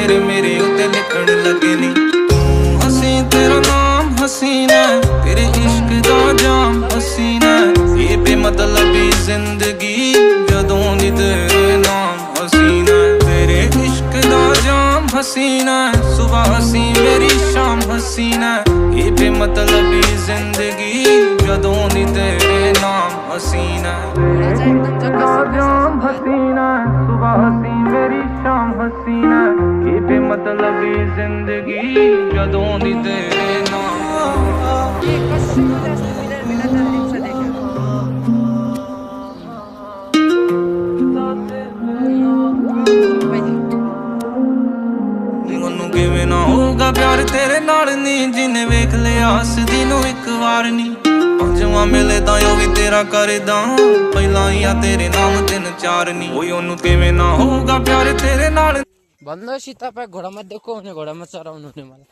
तेरे मेरे उत्ते लिखण लगे नी। तू हसी तेरा नाम हसीना, तेरे इश्क दा जाम हसीना, ये बेमतलबी जिंदगी जदों दी तेरे नाम हसीना। तेरे इश्क दा जाम हसीना, सुबह हसी मेरी शाम हसीना, ये बेमतलबी जिंदगी जदों दी तेरे नाम हसीना। जाम हसीना, सुबह हसी मेरी शाम हसीना, ये बेमतलबी जिंदगी जदों दी तेरे नाम। ये कसम से असली मिलन मिला था दिल से देखा। ਉਹਨੂੰ ਕਿਵੇਂ ਨਾ ਹੋਊਗਾ ਪਿਆਰ ਤੇਰੇ ਨਾਲ ਨੀ, ਜਿਨੇ ਵੇਖ ਲਿਆ ਹੱਸਦੀ ਨੂੰ ਇੱਕ ਵਾਰ ਨੀ। ਪੰਜਵਾਂ ਮਿਲੇ ਤਾਂ ਉਹ ਵੀ ਤੇਰਾ ਕਰਦਾ, ਪਹਿਲਾਂ ਹੀ ਆ ਤੇਰੇ ਨਾਮ 3-4 ਨੀ। ਓਏ ਉਹਨੂੰ ਕਿਵੇਂ ਨਾ ਹੋਊਗਾ ਪਿਆਰ ਤੇਰੇ ਨਾਲ। बंदो सीता पे घोड़ा मत देखो, उन्हें घोड़ा मत चढ़ाओ उन्होंने मारा।